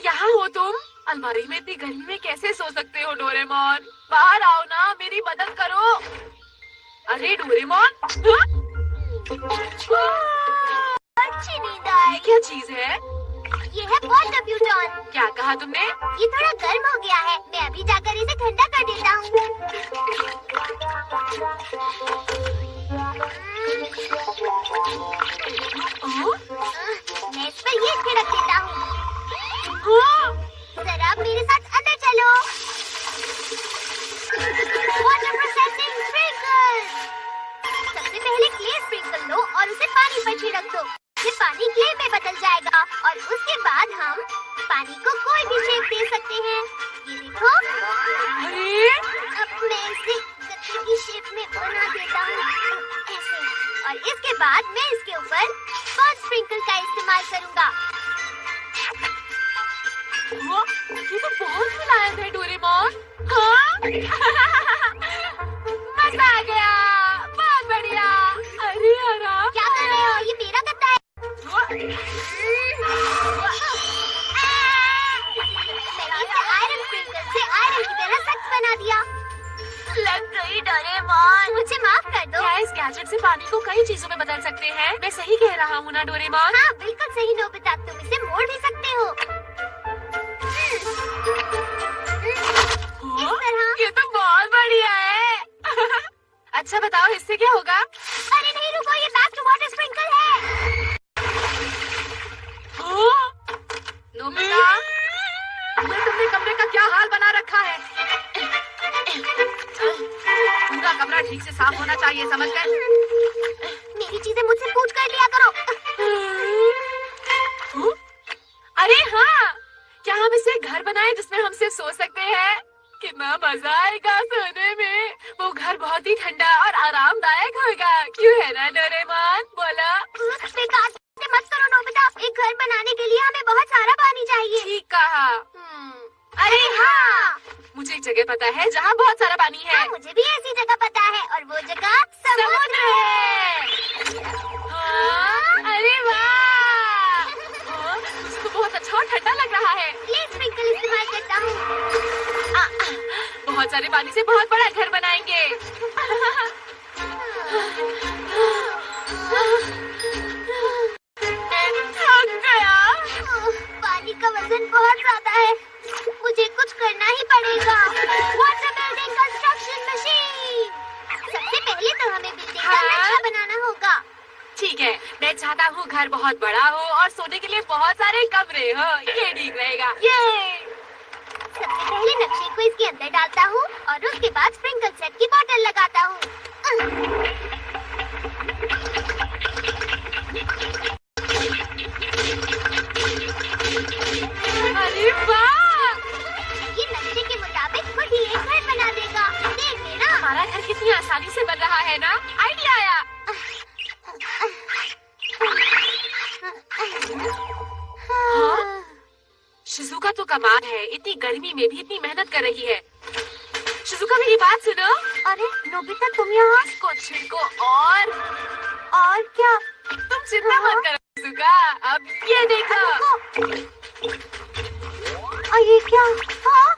यहाँ हो तुम? अलमारी में इतनी गर्मी में कैसे सो सकते हो डोरेमोन? बाहर आओ ना, मेरी मदद करो। अरे डोरेमोन, अच्छी नींद आई। ये क्या चीज है? ये है वाटर ब्यूटॉन। क्या कहा तुमने? ये थोड़ा गर्म हो गया है, मैं अभी जाकर इसे ठंडा कर देता हूँ। मैं इस पर ये छिड़क देता हूँ। जरा आप मेरे साथ अंदर चलो। Water processing sprinkle. सबसे पहले क्ले स्प्रिंकल लो और उसे पानी पर छिड़क दो। ये पानी क्ले में बदल जाएगा और उसके बाद हम पानी को कोई भी शेप दे सकते हैं। ये देखो। अरे अब मैं इसे गत्ते की शेप में बना देता हूँ, ऐसे। और इसके बाद मैं इसके ऊपर फॉल स्प्रिंकल का इस्तेमाल करूँगा। ये तो बहुत मुलायम है डोरेमोन। हाँ? मजा आ गया, बहुत बढ़िया। अरे आराम। क्या कर रहे हो? ये मेरा गत्ता है। मैंने इसे आयरन स्प्रिंकल से आयरन की तरह सख्त बना दिया। लग गई डोरेमोन। मुझे माफ कर दो। क्या इस गैजेट से पानी को कई चीजों में बदल सकते हैं? मैं सही कह रहा हूँ ना डोरेमोन? हाँ बिल्कुल सही नोबिता, तुम इसे मोड़ भी सकते हो। ये तो बहुत बढ़िया है। अच्छा बताओ इससे क्या होगा? अरे नहीं रुको, ये बैक टू वाटर स्प्रिंकल है। नोबिता, तुमने कमरे का क्या हाल बना रखा है? पूरा कमरा ठीक से साफ होना चाहिए, समझ गए? मेरी चीजें मुझसे पूछ कर लिया करो। अरे हाँ, क्या हम इसे घर बनाए जिसमें हम सिर्फ सो सकते हैं? कितना मजा आएगा सोने में। वो घर बहुत ही ठंडा और आरामदायक होगा, क्यों है ना डोरेमोन? बोला। बेकार से मत करो नोबिता, एक घर बनाने के लिए हमें बहुत सारा पानी चाहिए। ठीक कहा। अरे हाँ, मुझे एक जगह पता है जहाँ बहुत सारा पानी है। हाँ, मुझे भी ऐसी जगह पता है और वो जगह समुद्र है। हाँ? अरे वाह! मुझे तो बहुत अच्छा और ठंडा लग रहा है। क्ले स्प्रिंकल इस्तेमाल करता हूँ। बहुत सारे पानी से बहुत बड़ा घर बनाएंगे। थक गया। पानी का वजन बहुत ज्यादा है, मुझे कुछ करना ही पड़ेगा। Water building construction machine. सबसे पहले तो हमें बिल्डिंग का नक्शा बनाना होगा। ठीक है, मैं चाहता हूँ घर बहुत बड़ा हो और सोने के लिए बहुत सारे कमरे हो। ये ठीक रहेगा। ये सबसे पहले नक्शे को इसके अंदर डालता हूँ और उसके बाद स्प्रिंकल सेट की बोतल लगाता हूँ। अरे वाह! ये नक्शे के मुताबिक खुद ही एक घर बना देगा। देख लेना। हमारा घर कितनी आसानी से बन रहा है ना? आइडिया आया। हाँ? शिजुका तो कमाल है, इतनी गर्मी में भी इतनी मेहनत कर रही है। शिजुका मेरी बात सुनो। अरे नोबिता, तुम यहाँ? इसको छिड़को और क्या? तुम चिंता मत करो शिजुका, अब ये देखो। ये क्या? हाँ?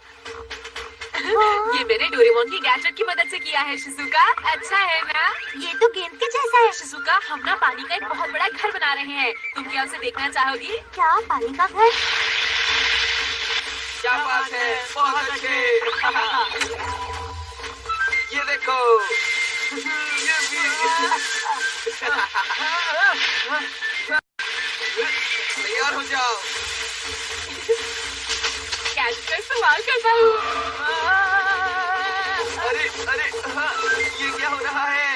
ये मैंने डोरेमोन की गैजेट की मदद से किया है शिजुका। अच्छा है ना? ये तो गेंद के जैसा है। शिजुका, हम ना पानी का एक बहुत बड़ा घर बना रहे हैं। तुम क्या उसे देखना चाहोगी? क्या पानी का घर? क्या बात है, बहुत अच्छे। ये देखो। ये भी। तैयार हो जाओ। गैजेट का इस्तेमाल करता हूँ। अरे अरे ये क्या हो रहा है?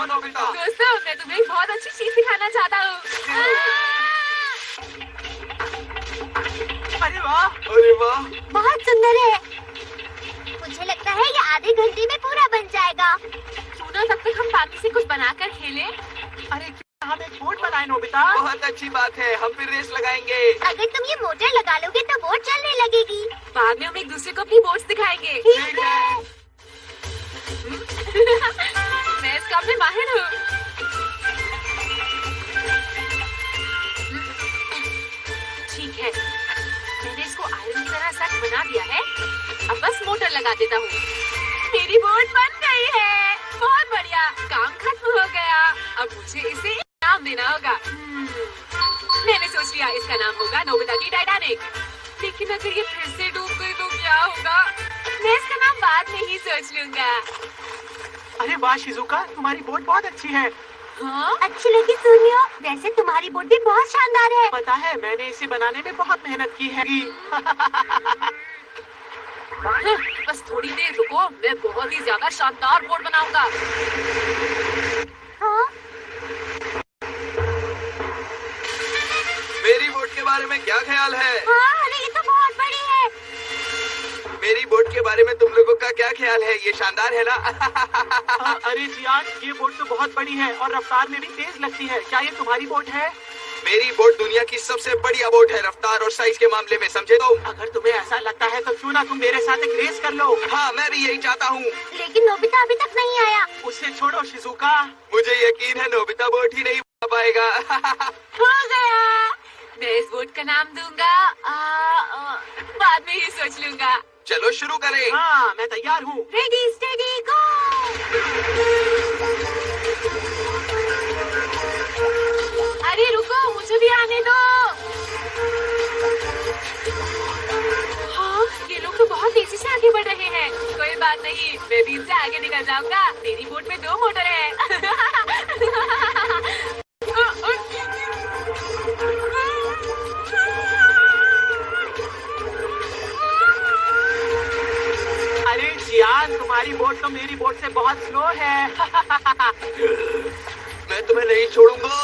नोबिता। दोस्तों, मैं तुम्हें एक बहुत अच्छी चीज दिखाना चाहता हूँ। अरे वाह, अरे वाह, बहुत सुंदर है। मुझे लगता है ये आधे घंटे में पूरा बन जाएगा। क्यों ना तब तक हम पानी से कुछ बनाकर खेलें? अरे क्या हम एक बोट बनाए नोबिता? बहुत अच्छी बात है, हम फिर रेस लगाएंगे। अगर तुम ये मोटर लगा लोगे तो बोट चलने लगेगी। बाद में हम एक दूसरे को अपनी बोट्स दिखाएंगे। ठीक है। मैं इस काम में माहिर हूँ। मुझे इसे इनाम देना होगा। मैंने सोच लिया, इसका नाम होगा नोबिता की टाइटैनिक। लेकिन अगर ये फिर से डूब गई तो क्या होगा? मैं इसका नाम बाद में ही सोच लूंगा। अरे वाह शिजुका, तुम्हारी बोट बहुत अच्छी है। हाँ? अच्छी लगी सुनियो, वैसे तुम्हारी बोट भी बहुत शानदार है। पता है, मैंने इसे बनाने में बहुत मेहनत की है। बस थोड़ी देर रुको, मैं बहुत ही ज्यादा शानदार बोट बनाऊंगा। हाँ? मेरी बोट के बारे में क्या ख्याल है? हाँ, अरे ये तो बहुत बड़ी है। मेरी बोट के बारे में तुम लोगों का क्या ख्याल है? ये शानदार है ना? अरे जियान, ये बोट तो बहुत बड़ी है और रफ्तार में भी तेज लगती है। क्या ये तुम्हारी बोट है? मेरी बोट दुनिया की सबसे बढ़िया बोट है, रफ्तार और साइज के मामले में, समझे तुम? अगर तुम्हें ऐसा लगता है तो क्यों ना तुम मेरे साथ एक रेस कर लो। हाँ, मैं भी यही चाहता हूँ। लेकिन नोबिता अभी तक नहीं आया। उसे छोड़ो शिजुका। मुझे यकीन है नोबिता बोट ही नहीं बना पाएगा। हो गया, मैं इस बोट का नाम दूंगा बाद में ही सोच लूंगा। चलो शुरू करें। हाँ, मैं तैयार हूँ। रेडी स्टेडी गो। अरे रुको, मुझे भी आने दो। हाँ, ये लोग तो बहुत तेजी से आगे बढ़ रहे हैं। कोई बात नहीं, मैं भी इनसे आगे निकल जाऊंगा। मेरी बोट में 2 मोटर है। अरे जियान, तुम्हारी बोट तो मेरी बोट से बहुत स्लो है। मैं तुम्हें नहीं छोड़ूंगा।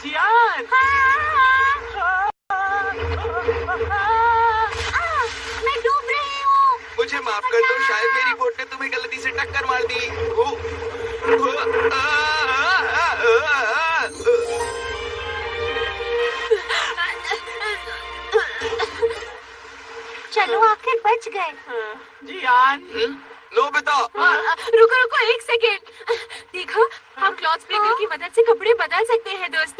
जियान, मैं डूब रही हूँ। मुझे माफ कर दो, शायद मेरी बोट ने तुम्हें गलती से टक्कर मार दी। चलो आखिर बच गए। जियान। नोबिता, रुको रुको, 1 सेकेंड। देखो, हम क्लॉथ स्प्रिंकलर की मदद से कपड़े बदल सकते हैं दोस्त।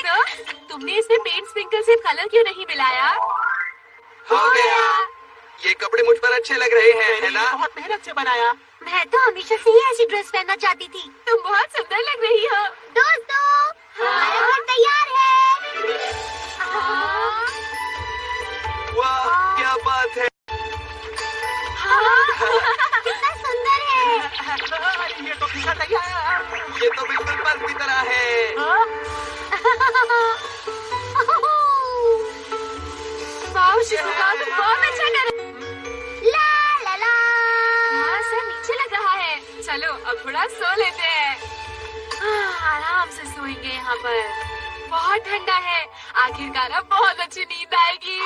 तो तुमने इसमें पेंट स्प्रिंकल से कलर क्यों नहीं मिलाया? हो गया। ये कपड़े मुझ पर अच्छे लग रहे हैं, है मैंने ना? ये बहुत मेहनत से बनाया। मैं तो हमेशा से ही ऐसी ड्रेस पहनना चाहती थी। तुम बहुत सुंदर लग रही हो। दोस्तों, हमारा घर तैयार है। वाह, क्या बात है। कितना सुंदर है। अरे ये तो फिसल रही है। ये तो बिल्कुल बर्फ की तरह है। वाह शिजुका, तुम बहुत अच्छा कर। ला ला ला। हाँ, सर नीचे लग रहा है। चलो अब थोड़ा सो लेते हैं। आराम से सोएंगे यहाँ पर। बहुत ठंडा है। आखिरकार अब बहुत अच्छी नींद आएगी।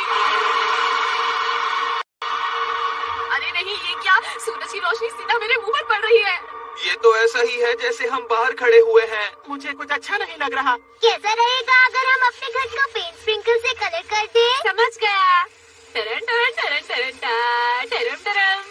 अरे नहीं, ये क्या? सूरज की रोशनी सीधा मेरे मुंह पर पड़ रही है। ये तो ऐसा ही है जैसे हम बाहर खड़े हुए हैं। मुझे कुछ अच्छा नहीं लग रहा। कैसा रहेगा अगर हम अपने घर को पेंट स्प्रिंकल से कलर कर दें? समझ गया। टरन टरन टरन टरन टा, टरम टरम।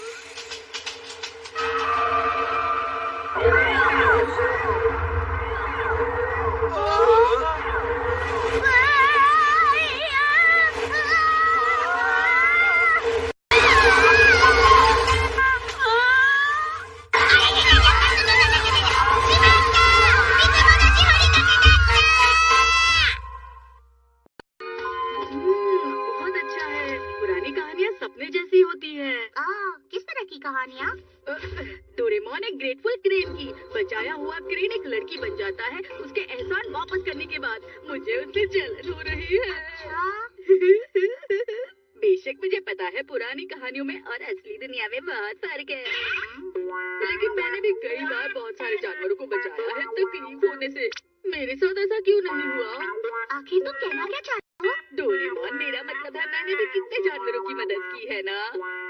बहुत अच्छा है। पुरानी कहानियाँ सपने जैसी होती है। किस तरह की कहानियाँ? डोरेमोन एक ग्रेटफुल क्रेन की बचाया हुआ क्रेन एक लड़की बन जाता है उसके एहसान वापस करने के बाद। मुझे उससे जलन हो रही है। बेशक मुझे पता है पुरानी कहानियों में और असली दुनिया में बहुत फर्क है, लेकिन मैंने भी कई बार बहुत सारे जानवरों को बचाया है तकलीफ होने से। मेरे साथ ऐसा क्यों नहीं हुआ? आखिर तुम कहना क्या चाहते हो? डोरेमोन, मेरा मतलब है मैंने भी कितने जानवरों की मदद की है ना।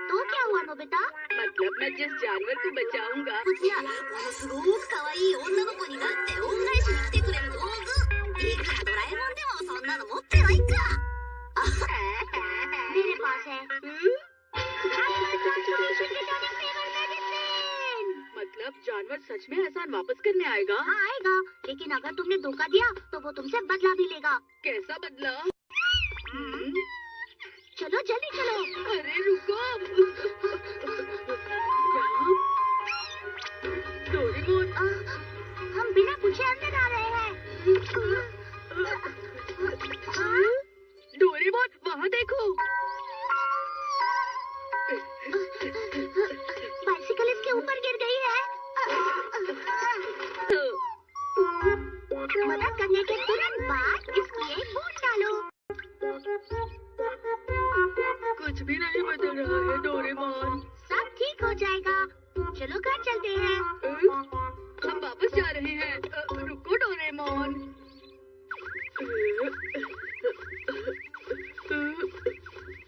तो क्या हुआ नोबिता? मतलब मैं जिस जानवर को बचाऊंगा すごく可愛い女の子になって恩返しに来てくれる道具。いくらドラえもんでもそんなの持ってないか。मेरे पास है ट्रांसफॉर्मेशन रिटर्निंग फेवर मेडिसिन। मतलब जानवर सच में एहसान वापस करने आएगा? हाँ आएगा, लेकिन अगर तुमने धोखा दिया तो वो तुमसे बदला भी लेगा। कैसा बदला? चलो जल्दी चलो। अरे रुको। डोरेमोन, हम बिना पूछे अंदर आ रहे हैं। डोरेमोन वहाँ देखो। बाइसिकल इसके ऊपर गिर गई है। मदद करने के तुरंत बाद इसकी एक बूंद डालो। कुछ भी नहीं बदल रहा है डोरेमोन। सब ठीक हो जाएगा। चलो घर चलते हैं। हम वापस जा रहे हैं। रुको डोरेमोन।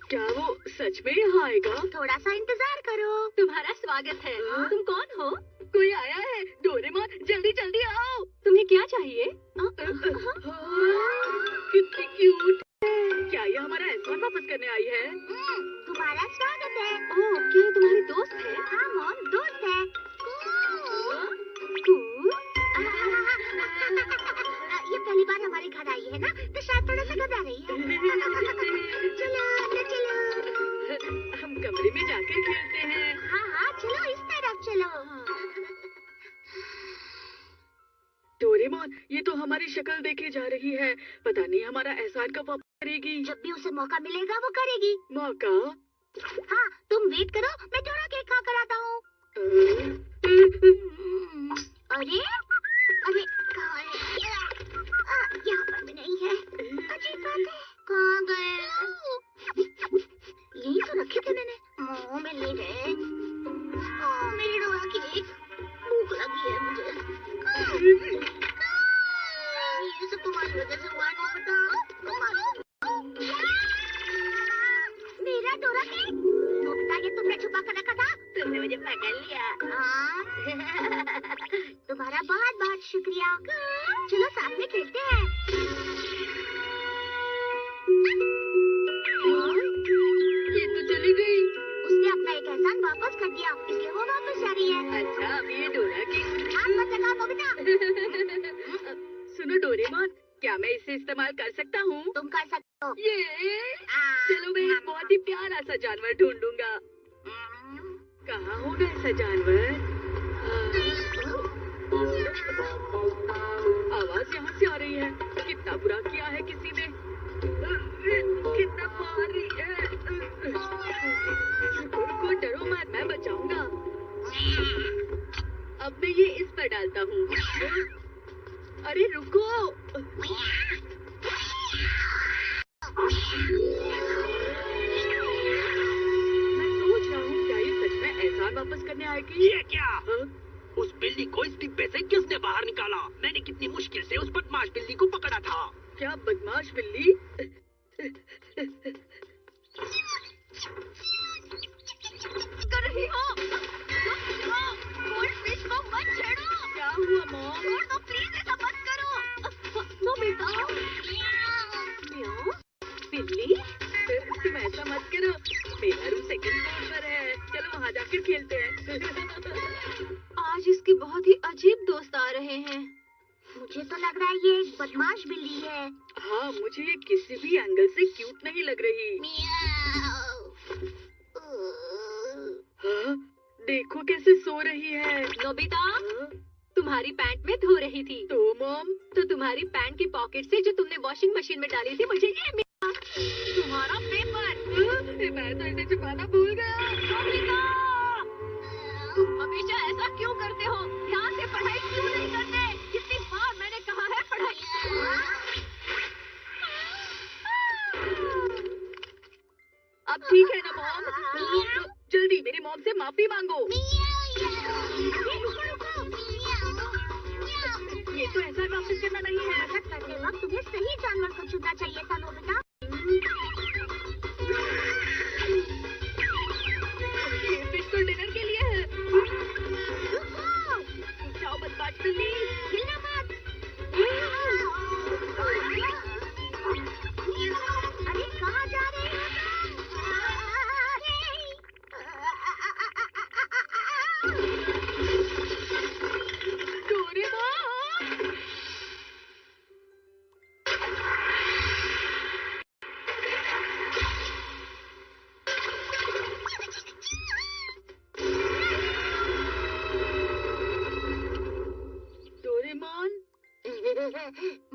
क्या वो सच में यहाँ आएगा? थोड़ा सा इंतजार करो। तुम्हारा स्वागत है। तुम कौन हो? कोई आया है। डोरेमोन जल्दी जल्दी आओ। तुम्हें क्या चाहिए? कितनी क्यूट है। क्या ये हमारा एहसान वापस करने आई है? तुम्हारा स्वागत है। ओह, क्या ये तुम्हारी दोस्त है? हाँ मॉम, दोस्त है। ये पहली बार हमारे घर आई है ना, तो शायद थोड़ा सा घबरा रही है। चलो अंदर चलो। हम कमरे में जाकर खेलते हैं। हाँ हाँ चलो इस तरफ चलो। डोरेमोन, ये तो हमारी शक्ल देखे जा रही है। पता नहीं हमारा एहसान कब वापस करेगी। जब भी उसे मौका मिलेगा वो करेगी। मौका? हाँ तुम वेट करो, मैं थोड़ा केक खा कर आता हूँ। अरे अरे कहाँ है? यहाँ पर भी नहीं है। अजीब बात है, कहाँ गए? यही तो रखे थे मैंने। मुँह में ले गए। मेरी डोरा केक, भूख लगी है मुझे। ये सब तुम्हारी वजह से हुआ ना बेटा। मेरा डोरा केक? नोबिता, ये तुमने छुपा कर रखा था? तुमने मुझे पकड़ लिया। तुम्हारा बहुत बहुत शुक्रिया। चलो साथ में खेलते हैं। ये तो चली गई। उसने अपना एक एहसान वापस कर दिया, इसलिए वो वापस जा रही है। अच्छा, अब ये डोरा केक। आप मत लगाओ नोबिता। सुनो डोरेमोन, क्या मैं इसे इस्तेमाल कर सकता हूँ? तुम कर सकते हो। ये चलो मैं एक बहुत ही प्यारा सा जानवर ढूंढूंगा। कहाँ होगा ऐसा जानवर? आवाज यहाँ से आ रही है। कितना बुरा किया है किसी ने। कितना भारी है। रुको, डरो मत, मैं बचाऊंगा। अब मैं ये इस पर डालता हूँ। अरे रुको। मैं सोच रहा हूँ क्या ये सच में एहसान वापस करने आएगी? ये क्या? उस बिल्ली को इस डिब्बे से किसने बाहर निकाला? मैंने कितनी मुश्किल से उस बदमाश बिल्ली को पकड़ा था। क्या बदमाश बिल्ली? कर रही हो? गोल्ड फिश को मत छेड़ो। क्या हुआ मॉम? छोड़ दो प्लीज, ऐसा मत करो। नोबिता। म्याऊ? बिल्ली? तुम ऐसा मत करो। मेरा रूम सेकंड फ्लोर पर है। चलो वहाँ जाकर खेलते हैं। आज इसके बहुत ही अजीब दोस्त आ रहे हैं। मुझे तो लग रहा है ये एक बदमाश बिल्ली है। हाँ, मुझे ये किसी भी एंगल से क्यूट नहीं लग रही। हाँ, देखो कैसे सो रही है। नोबिता, हाँ? तुम्हारी पैंट में धो रही थी तो मॉम? तो तुम्हारी पैंट की पॉकेट से जो तुमने वॉशिंग मशीन में डाली थी मुझे ये मिला। तुम्हारा पेपर। मैं तो इसे छुपाना भूल गया। नोबिता, तुम हमेशा ऐसा क्यों करते हो? ध्यान से पढ़ाई क्यों नहीं करते? कितनी बार मैंने कहा है पढ़ाई। अब ठीक है ना मॉम? जल्दी मेरी मॉम से माफी मांगो। ये तो ऐसा वापस करना नहीं है। मदद करते वक्त तुम्हें सही जानवर को चुनना चाहिए था नोबिता। ये फिश तो डिनर के लिए है। जाओ बदमाश बिल्ली। हिलना मत। अरे कहाँ जा रहे हो तुम?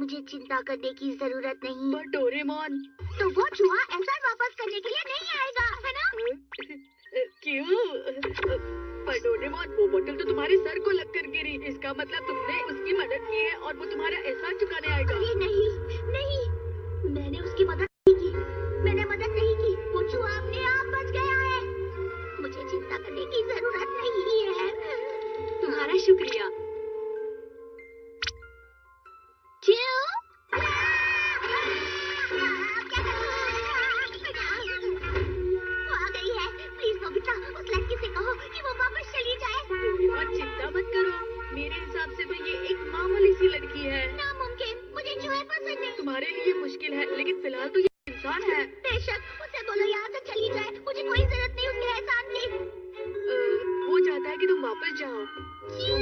मुझे चिंता करने की जरूरत नहीं। पर डोरेमोन, तो वो चूहा एहसान वापस करने के लिए नहीं आएगा, है ना? क्यों? पर डोरेमोन, वो बोतल तो तुम्हारे सर को लगकर गिरी। इसका मतलब तुमने उसकी मदद की है और वो तुम्हारा एहसान चुकाने आएगा। अरे नहीं, नहीं, मैंने उसकी मदद नहीं की। मैंने मदद नहीं की। वो चूहा अपने आप बच गया है। मुझे चिंता करने की जरूरत नहीं है। तुम्हारा शुक्रिया। वो आ गई है। प्लीज नोबिता, उस लड़की से कहो कि वो वापस चली जाए। डोरेमोन, चिंता मत करो। मेरे हिसाब से वो ये एक मामूली सी लड़की है। नामुमकिन, मुझे चूहे पसंद नहीं। तुम्हारे लिए मुश्किल है, लेकिन फिलहाल तो ये इंसान है। बेशक, उसे बोलो यहाँ से चली जाए। मुझे कोई जरूरत नहीं उसके एहसान की। वो चाहता है कि तुम वापस जाओ। क्यों?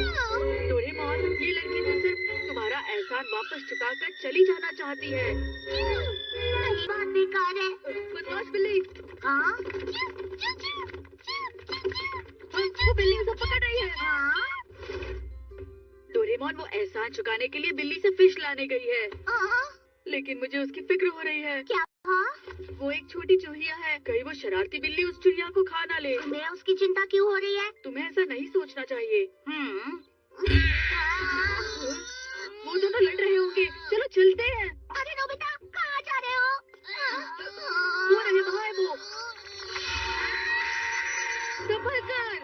डोरेमोन, ये लड़की तो सिर्फ तुम्हारा एहसान वापस चुकाकर चली जाना चाहती है। क्यों? नहीं, बात बेकार है। बदमाश बिल्ली, हाँ? वो बिल्ली उसे पकड़ रही है। हाँ? डोरेमोन, वो एहसान चुकाने के लिए बिल्ली से फिश लाने गई है, हाँ? लेकिन मुझे उसकी फिक्र हो रही है। क्या? हाँ? वो एक छोटी चूहिया है, कहीं वो शरारती बिल्ली उस चिड़िया को खा ना ले। तुम्हें उसकी चिंता क्यों हो रही है? तुम्हें ऐसा नहीं सोचना चाहिए। वो दोनों लड़ रहे होंगे, चलो चलते हैं। अरे नोबिता, कहाँ जा रहे हो? वो रहे, वहाँ है वो। संभल कर।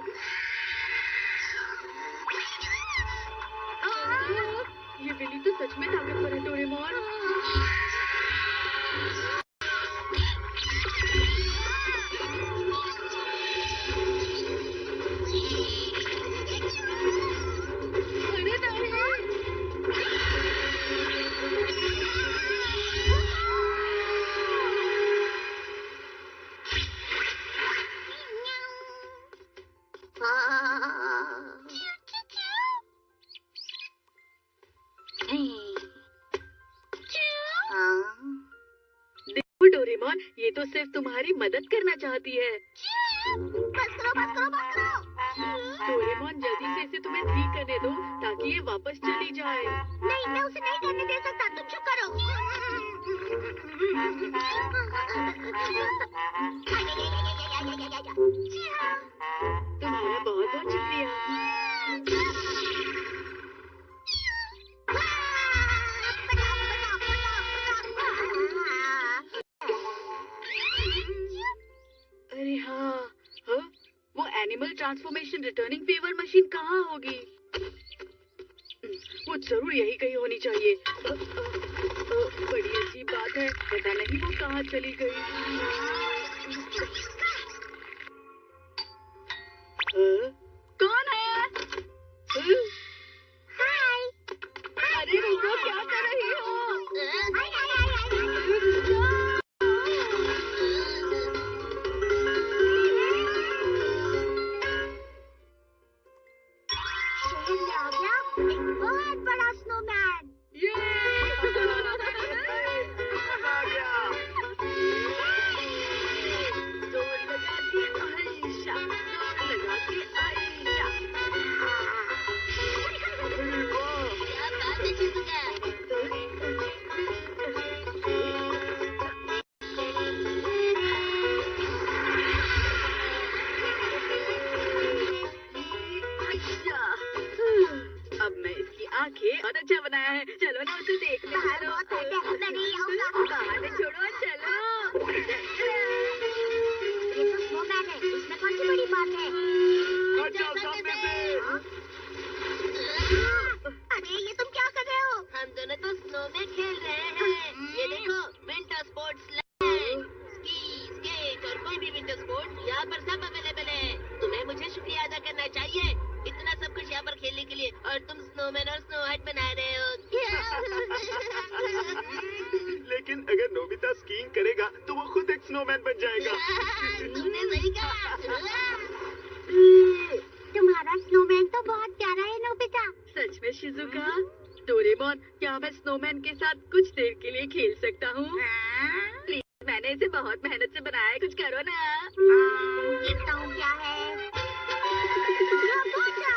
ये बिल्ली तो सच में ताकतवर है डोरेमोन। अरे नहीं। देखो डोरेमोन, ये तो सिर्फ तुम्हारी मदद करना चाहती है। बस करो, बस करो, बस करो। डोरेमोन, जल्दी से इसे तुम्हें ठीक करने दो ताकि ये वापस चली जाए। नहीं, मैं उसे नहीं करने दे सकता। तुम चुप करो। तुम्हारा बहुत बहुत शुक्रिया। अरे हाँ, हाँ? वो animal transformation returning favour machine कहाँ होगी? वो जरूर यही कहीं होनी चाहिए। बड़ी अजीब बात है, पता नहीं वो कहाँ चली गई। कौन है? हाय। अरे रुको, क्या कर रही हो? शहर में आ गया एक बहुत बड़ा स्नोमैन। मजा आ गया। जोर लगा के आयशा, जोर लगा के आयशा। क्या बात है शिजुका? अब मैं इसकी आंखें बहुत अच्छा बनाया है। चलो ना उसे देखने बाहर चलो। बहुत ठंड है, मैं नहीं आऊंगा। बाहर से छोड़ो, चलो। ये तो स्नोमैन है, इसमें कौन सी बड़ी बात है? अच्छा, सामने से। अरे ये तुम क्या कर रहे हो? हम दोनों तो स्नो में खेल रहे हैं। ये देखो, विंटर स्पोर्ट्स स्की, स्केट और कोई भी विंटर स्पोर्ट्स यहाँ पर सब अवेलेबल है। तुम्हें मुझे शुक्रिया अदा करना चाहिए, इतना सब कुछ यहाँ पर खेलने के लिए, और तुम स्नोमैन और स्नो हाइट बना रहे हो। लेकिन अगर नोबिता स्कीइंग करेगा तो वो खुद एक स्नोमैन बन जाएगा। तुमने सही कहा। तुम्हारा स्नोमैन तो बहुत प्यारा है नोबिता। सच में शिजुका? डोरेमोन, क्या मैं स्नोमैन के साथ कुछ देर के लिए खेल सकता हूँ? प्लीज, मैंने इसे बहुत मेहनत से बनाया है, कुछ करो ना। देखता हूँ क्या है। रोबोटर!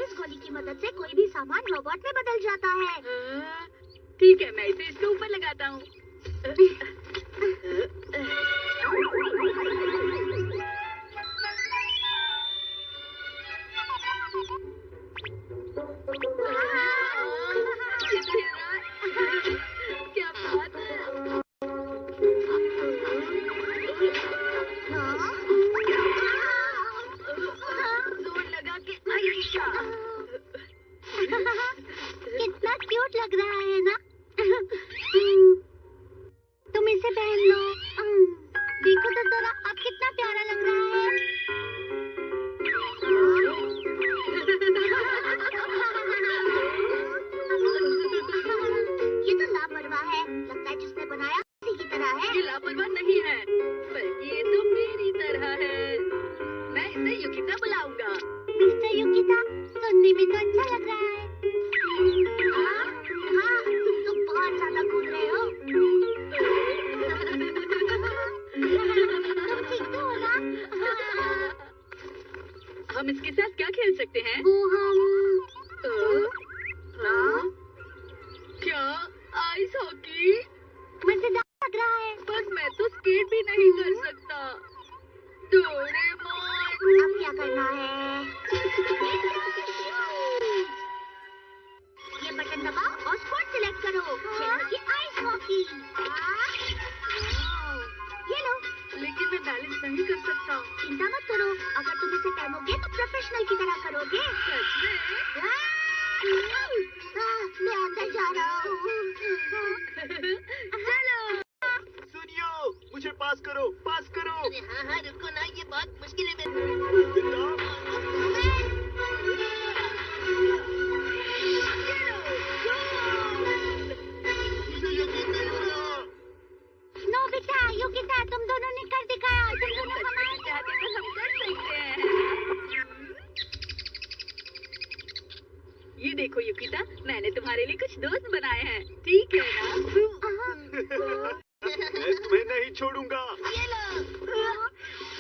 इस गोली की मदद से कोई भी सामान रोबोट में बदल जाता है। हाँ, ठीक है, मैं इसे इसके ऊपर लगाता हूँ। क्या बात है? जोर लगा के आयशा। कितना क्यूट लग रहा है ना? तुम इसे पहन लो। देखो तो जरा, अब कितना प्यारा लग रहा है। ये तो लापरवाह है। लगता है जिसने बनाया उसी की तरह है। ये लापरवाह नहीं है, बल्कि ये तो मेरी तरह है। मैं इसे युकिता बुलाऊंगा। मिस्टर युकिता, सुनने में तो अच्छा लग रहा है। हाँ, तुम बहुत ज्यादा कूद रहे हो। तुम ठीक तो हो ना? हम इसके साथ क्या खेल सकते हैं? वो हम हाँ? क्या आइस हॉकी? मजेदार लग रहा है। बस मैं तो स्केट भी नहीं कर सकता। डोरेमोन। अब क्या करना है? ये बटन दबाओ और स्पोर्ट सिलेक्ट करो, जैसे कि आइस हॉकी। ये लो। लेकिन मैं बैलेंस नहीं कर सकता। चिंता मत करो, अगर तुम इसे पहनोगे तो प्रोफेशनल की तरह करोगे। सच में? मैं अंदर जा रहा हूँ। चलो। सुनियो, मुझे पास करो, पास करो। अरे हाँ हाँ, रुको ना, ये बहुत मुश्किल है। नोबिता, युकिता, तुम दोनों ने कर दिखाया। तुम अगर हम दोनों सच में चाहते तो हम कर सकते हैं। ये देखो युकिता, मैंने तुम्हारे लिए कुछ दोस्त बनाए हैं, ठीक है ना? मैं तुम्हें नहीं छोड़ूंगा। ये लो।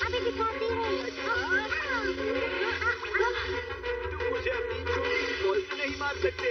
अभी दिखाती हूँ। तुम मुझे अपनी छोटी सी बॉल से नहीं मार सकते।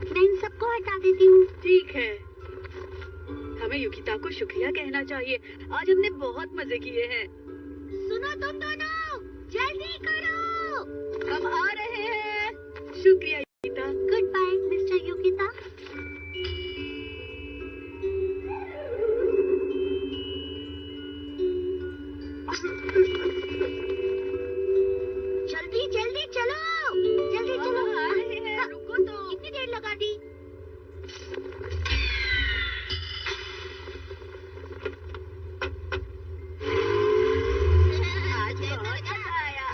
मैं इन सबको हटा देती हूँ। ठीक है, हमें युकिता को शुक्रिया कहना चाहिए। आज हमने बहुत मजे किए हैं। सुनो तुम दोनों, जल्दी करो। हम आ रहे हैं। शुक्रिया Yukita. Good bye mister Yukita. जल्दी जल्दी चलो, जल्दी चलो। हम आ रहे हैं, रुको तो। कितनी देर लगा दी? आज बहुत मजा आया।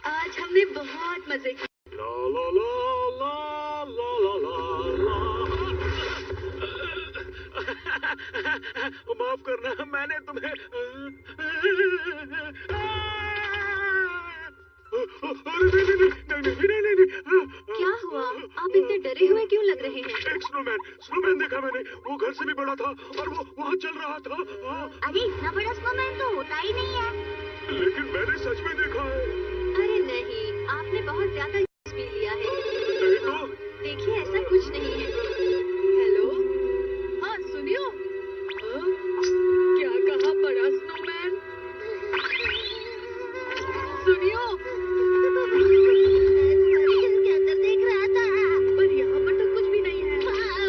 आज हमने बहुत मजे किए। ला ला ला ला ला ला ला ला। माफ करना, मैंने तुम्हें क्या हुआ? आप इतने डरे हुए क्यों लग रहे हैं? एक स्नोमैन देखा मैंने। वो घर से भी बड़ा था और वो वहाँ चल रहा था। अरे इतना बड़ा स्नोमैन तो होता ही नहीं है। लेकिन मैंने सच में देखा है। अरे नहीं, आपने बहुत ज्यादा पी लिया है। नहीं तो देखिए, ऐसा कुछ नहीं है। हेलो, हाँ सुनियो। हाँ? क्या कहा बड़ा स्नोमैन? सुनियो, इसके अंदर देख रहा था। पर यहाँ पर तो कुछ भी नहीं है।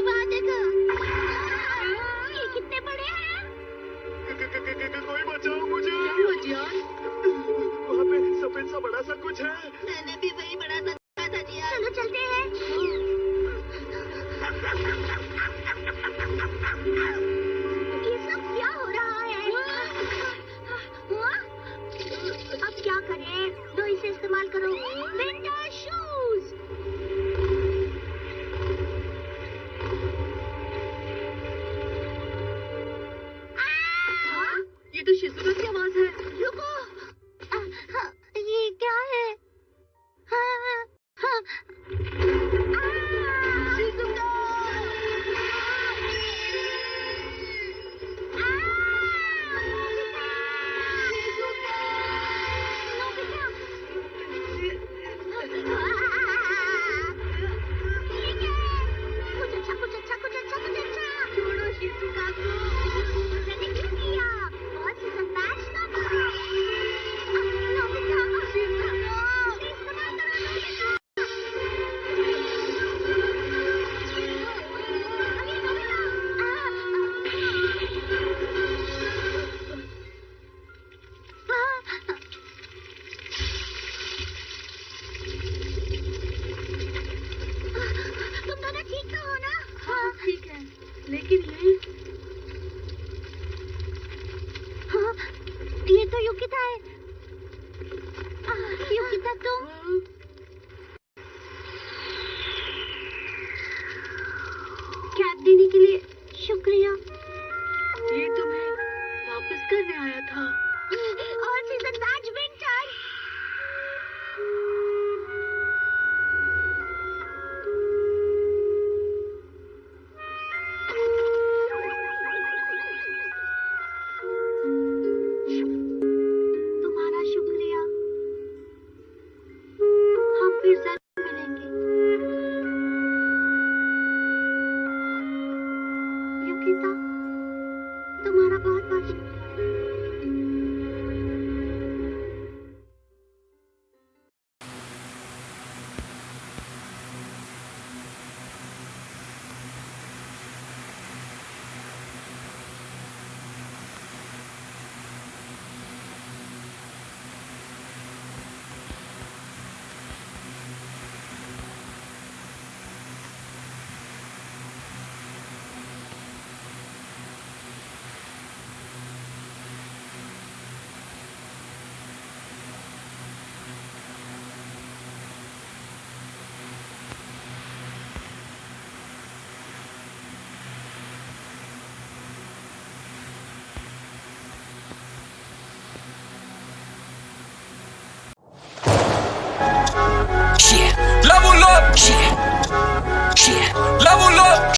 वहाँ देखो। ये कितने बड़े हैं? कोई बचाओ मुझे। क्या हुआ जियान? वहाँ पे सफेद सा बड़ा सा कुछ है। मैंने भी वही बड़ा सा देखा था जिया। चलो चलते हैं। ये सब क्या हो रहा है? हाँ? अब क्या करें? लो इसे इस्तेमाल करो। Winter shoes. हाँ? ये तो शिजुका की आवाज है। रुको। ये क्या है? हाँ, हाँ। शिजुका! छोड़ो शिजुका को। मैंने क्यों किया? बहुत ही खतरनाक था। नोबिता, शिजुका, इस्तेमाल करो नोबिता। अरे नोबिता। तुम दोनों ठीक तो हो ना? हाँ ठीक है, लेकिन हाँ, ये तो युकिता है। युकिता तुम? कैब देने के लिए शुक्रिया। ये तुम्हें वापस करने आया था। और सीजन बैच विंटर। तुम्हारा शुक्रिया। हम फिर जरूर मिलेंगे। युकिता, तुम्हारा बहुत बहुत शुक्रिया। Yeah, level up. Yeah, level up.